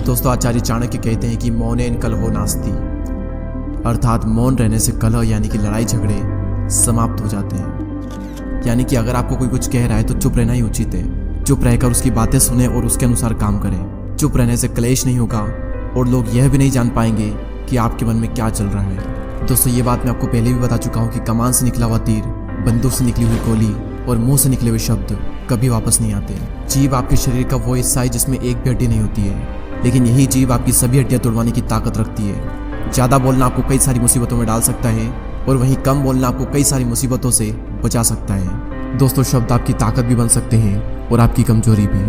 दोस्तों, आचार्य चाणक्य कहते हैं कि मौनेन कलहो नास्ति, अर्थात मौन रहने से कलह यानी कि लड़ाई झगड़े समाप्त हो जाते हैं। यानी कि अगर आपको कोई कुछ कह रहा है तो चुप रहना ही उचित है। चुप रहकर उसकी बातें सुने और उसके अनुसार काम करें। चुप रहने से क्लेश नहीं होगा और लोग यह भी नहीं जान पाएंगे कि आपके मन में क्या चल रहा है। दोस्तों, ये बात मैं आपको पहले भी बता चुका हूँ कि कमान से निकला हुआ तीर, बंदूक से निकली हुई गोली और मुंह से निकले हुए शब्द कभी वापस नहीं आते। जीभ आपके शरीर का वो हिस्सा है जिसमें एक भी हड्डी नहीं होती है, लेकिन यही जीभ आपकी सभी हड्डियां तोड़वाने की ताकत रखती है। ज़्यादा बोलना आपको कई सारी मुसीबतों में डाल सकता है और वहीं कम बोलना आपको कई सारी मुसीबतों से बचा सकता है। दोस्तों, शब्द आपकी ताकत भी बन सकते हैं और आपकी कमजोरी भी।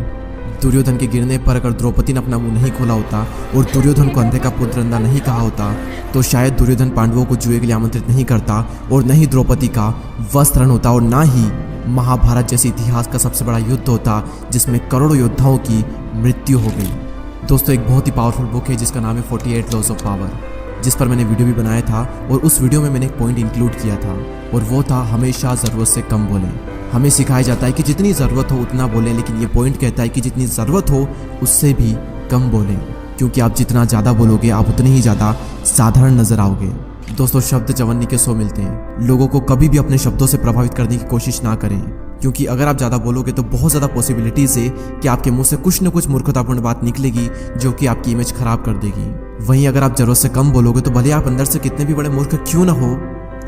दुर्योधन के गिरने पर अगर द्रौपदी ने अपना मुंह नहीं खोला होता और दुर्योधन को अंधे का पुत्र अंधा नहीं कहा होता तो शायद दुर्योधन पांडवों को जुए के लिए आमंत्रित नहीं करता और न ही द्रौपदी का वस्त्रण होता और ना ही महाभारत जैसे इतिहास का सबसे बड़ा युद्ध होता जिसमें करोड़ों योद्धाओं की मृत्यु हो गई। दोस्तों, एक बहुत ही पावरफुल बुक है जिसका नाम है 48 लॉज ऑफ पावर, जिस पर मैंने वीडियो भी बनाया था और उस वीडियो में मैंने एक पॉइंट इंक्लूड किया था और वो था हमेशा ज़रूरत से कम बोलें। हमें सिखाया जाता है कि जितनी ज़रूरत हो उतना बोलें, लेकिन ये पॉइंट कहता है कि जितनी ज़रूरत हो उससे भी कम बोलें, क्योंकि आप जितना ज़्यादा बोलोगे आप उतने ही ज़्यादा साधारण नजर आओगे। दोस्तों, शब्द चवन्नी के 100 मिलते हैं। लोगों को कभी भी अपने शब्दों से प्रभावित करने की कोशिश ना करें, क्योंकि अगर आप ज़्यादा बोलोगे तो बहुत ज़्यादा पॉसिबिलिटीज़ है कि आपके मुंह से कुछ न कुछ मूर्खतापूर्ण बात निकलेगी जो कि आपकी इमेज खराब कर देगी। वहीं अगर आप ज़रूरत से कम बोलोगे तो भले आप अंदर से कितने भी बड़े मूर्ख क्यों ना हो,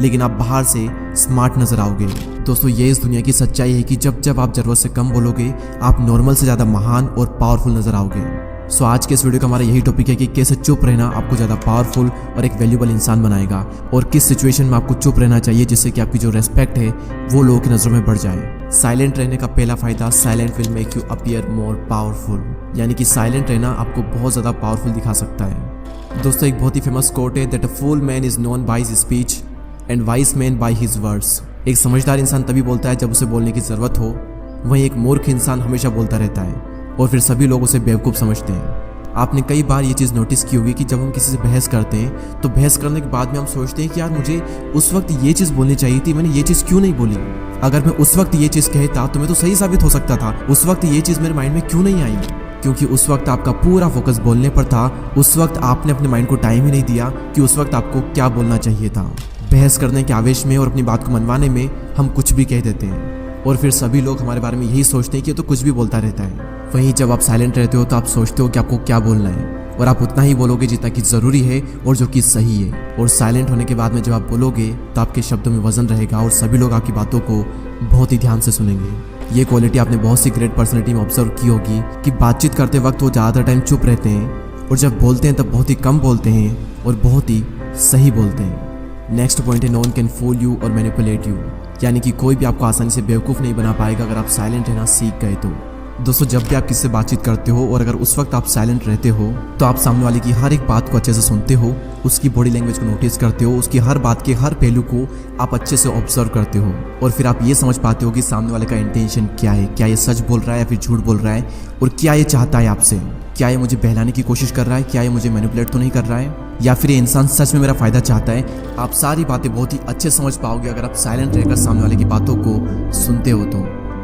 लेकिन आप बाहर से स्मार्ट नजर आओगे। दोस्तों, ये इस दुनिया की सच्चाई है कि जब जब आप ज़रूरत से कम बोलोगे आप नॉर्मल से ज़्यादा महान और पावरफुल नजर आओगे। सो आज के इस वीडियो का हमारा यही टॉपिक है कि कैसे चुप रहना आपको ज़्यादा पावरफुल और एक वैल्यूबल इंसान बनाएगा और किस सिचुएशन में आपको चुप रहना चाहिए जिससे कि आपकी जो रेस्पेक्ट है वो लोगों की नज़रों में बढ़ जाए। साइलेंट रहने का पहला फायदा, silent will make you appear more powerful, यानी कि साइलेंट रहना आपको बहुत ज़्यादा पावरफुल दिखा सकता है। दोस्तों, एक बहुत ही फेमस कोट है that a fool man is known by his speech and wise man by his words. एक समझदार इंसान तभी बोलता है जब उसे बोलने की ज़रूरत हो, वहीं एक मूर्ख इंसान हमेशा बोलता रहता है और फिर सभी लोग उसे बेवकूफ़ समझते हैं। आपने कई बार ये चीज़ नोटिस की होगी कि जब हम किसी से बहस करते हैं तो बहस करने के बाद में हम सोचते हैं कि यार मुझे उस वक्त ये चीज़ बोलनी चाहिए थी, मैंने ये चीज़ क्यों नहीं बोली। अगर मैं उस वक्त ये चीज़ कहता तो मैं तो सही साबित हो सकता था, उस वक्त ये चीज़ मेरे माइंड में क्यों नहीं आई, क्योंकि उस वक्त आपका पूरा फोकस बोलने पर था। उस वक्त आपने अपने माइंड को टाइम ही नहीं दिया कि उस वक्त आपको क्या बोलना चाहिए था। बहस करने के आवेश में और अपनी बात को मनवाने में हम कुछ भी कह देते हैं और फिर सभी लोग हमारे बारे में यही सोचते हैं कि ये तो कुछ भी बोलता रहता है। वहीं जब आप साइलेंट रहते हो तो आप सोचते हो कि आपको क्या बोलना है और आप उतना ही बोलोगे जितना कि ज़रूरी है और जो कि सही है। और साइलेंट होने के बाद में जब आप बोलोगे तो आपके शब्दों में वजन रहेगा और सभी लोग आपकी बातों को बहुत ही ध्यान से सुनेंगे। ये क्वालिटी आपने बहुत सी ग्रेट पर्सनैलिटी में ऑब्जर्व की होगी कि बातचीत करते वक्त वो ज़्यादातर टाइम चुप रहते हैं और जब बोलते हैं तब बहुत ही कम बोलते हैं और बहुत ही सही बोलते हैं। नेक्स्ट पॉइंट है, no one can fool you और मैनिपुलेट यू, यानी कि कोई भी आपको आसानी से बेवकूफ़ नहीं बना पाएगा अगर आप साइलेंट रहना सीख गए तो। दोस्तों, जब भी आप किससे बातचीत करते हो और अगर उस वक्त आप साइलेंट रहते हो तो आप सामने वाले की हर एक बात को अच्छे से सुनते हो, उसकी बॉडी लैंग्वेज को नोटिस करते हो, उसकी हर बात के हर पहलू को आप अच्छे से ऑब्जर्व करते हो और फिर आप ये समझ पाते हो कि सामने वाले का इंटेंशन क्या है, क्या ये सच बोल रहा है या फिर झूठ बोल रहा है और क्या ये चाहता है आपसे, क्या ये मुझे बहलाने की कोशिश कर रहा है, क्या ये मुझे मैनिपुलेट तो नहीं कर रहा है या फिर ये इंसान सच में मेरा फ़ायदा चाहता है। आप सारी बातें बहुत ही अच्छे समझ पाओगे अगर आप साइलेंट रहकर सामने वाले की बातों को सुनते हो तो।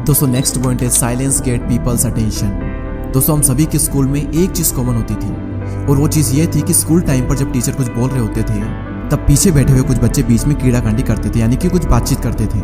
दोस्तों, नेक्स्ट पॉइंट है, साइलेंस गेट पीपल्स अटेंशन। दोस्तों, हम सभी के स्कूल में एक चीज़ कॉमन होती थी और वो चीज़ ये थी कि स्कूल टाइम पर जब टीचर कुछ बोल रहे होते थे तब पीछे बैठे हुए कुछ बच्चे बीच में कीड़ाकांडी करते थे, यानी कि कुछ बातचीत करते थे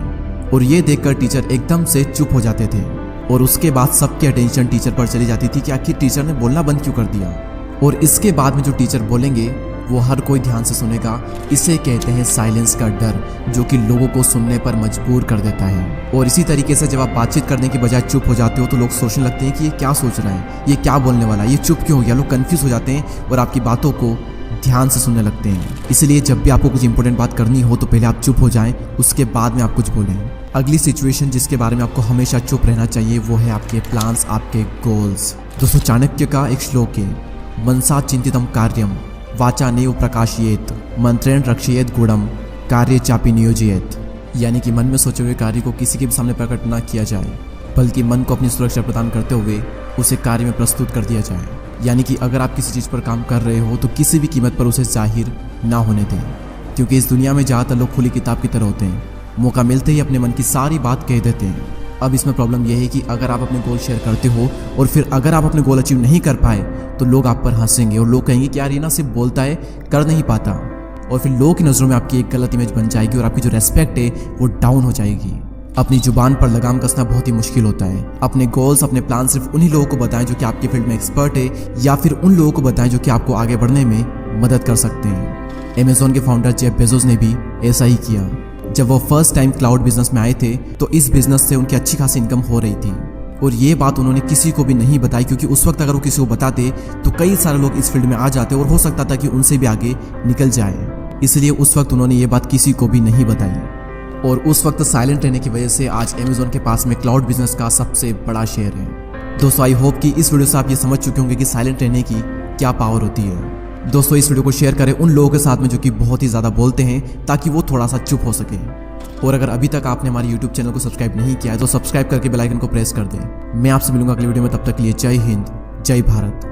और ये देखकर टीचर एकदम से चुप हो जाते थे और उसके बाद सबकी अटेंशन टीचर पर चली जाती थी कि आखिर टीचर ने बोलना बंद क्यों कर दिया। और इसके बाद में जो टीचर बोलेंगे वो हर कोई ध्यान से सुनेगा। इसे कहते हैं साइलेंस का डर, जो कि लोगों को सुनने पर मजबूर कर देता है। और इसी तरीके से जब आप बातचीत करने की बजाय चुप हो जाते हो तो लोग सोचने लगते हैं कि ये क्या सोच रहा है, ये क्या बोलने वाला है, ये चुप क्यों हो गया। लोग कंफ्यूज हो जाते हैं और आपकी बातों को ध्यान से सुनने लगते हैं। इसलिए जब भी आपको कुछ इंपॉर्टेंट बात करनी हो तो पहले आप चुप हो जाएं, उसके बाद में आप कुछ बोलें। अगली सिचुएशन जिसके बारे में आपको हमेशा चुप रहना चाहिए वो है आपके प्लान्स, आपके गोल्स। दोस्तों, चाणक्य का एक श्लोक है, मनसा चिंतितम कार्यम वाचा नैव प्रकाशयेत मंत्रेण रक्षयेत गुणम कार्य चापी नियोजयेत, यानी कि मन में सोचे हुए कार्य को किसी के भी सामने प्रकट ना किया जाए बल्कि मन को अपनी सुरक्षा प्रदान करते हुए उसे कार्य में प्रस्तुत कर दिया जाए। यानी कि अगर आप किसी चीज़ पर काम कर रहे हो तो किसी भी कीमत पर उसे जाहिर ना होने दें, क्योंकि इस दुनिया में ज़्यादातर लोग खुली किताब की तरह होते हैं। मौका मिलते ही अपने मन की सारी बात कह देते हैं। अब इसमें प्रॉब्लम यह है कि अगर आप अपने गोल शेयर करते हो और फिर अगर आप अपने गोल अचीव नहीं कर पाए तो लोग आप पर हंसेंगे और लोग कहेंगे कि यार ये ना सिर्फ बोलता है, कर नहीं पाता। और फिर लोगों की नज़रों में आपकी एक गलत इमेज बन जाएगी और आपकी जो रेस्पेक्ट है वो डाउन हो जाएगी। अपनी जुबान पर लगाम कसना बहुत ही मुश्किल होता है। अपने गोल्स, अपने प्लान सिर्फ उन्हीं लोगों को बताएं जो कि आपकी फील्ड में एक्सपर्ट है, या फिर उन लोगों को बताएं जो कि आपको आगे बढ़ने में मदद कर सकते हैं। अमेज़न के फाउंडर जेफ बेजोस ने भी ऐसा ही किया। जब वो फर्स्ट टाइम क्लाउड बिजनेस में आए थे तो इस बिजनेस से उनकी अच्छी खासी इनकम हो रही थी और ये बात उन्होंने किसी को भी नहीं बताई, क्योंकि उस वक्त अगर वो किसी को बताते तो कई सारे लोग इस फील्ड में आ जाते और हो सकता था कि उनसे भी आगे निकल जाए। इसलिए उस वक्त उन्होंने ये बात किसी को भी नहीं बताई और उस वक्त साइलेंट रहने की वजह से आज अमेज़न के पास में क्लाउड बिजनेस का सबसे बड़ा शेयर है। दोस्तों, आई होप कि इस वीडियो से आप ये समझ चुके होंगे कि साइलेंट रहने की क्या पावर होती है। दोस्तों, इस वीडियो को शेयर करें उन लोगों के साथ में जो कि बहुत ही ज़्यादा बोलते हैं, ताकि वो थोड़ा सा चुप हो सके। और अगर अभी तक आपने हमारे YouTube चैनल को सब्सक्राइब नहीं किया है तो सब्सक्राइब करके बेल आइकन को प्रेस कर दें। मैं आपसे मिलूंगा अगली वीडियो में, तब तक के लिए जय हिंद, जय भारत।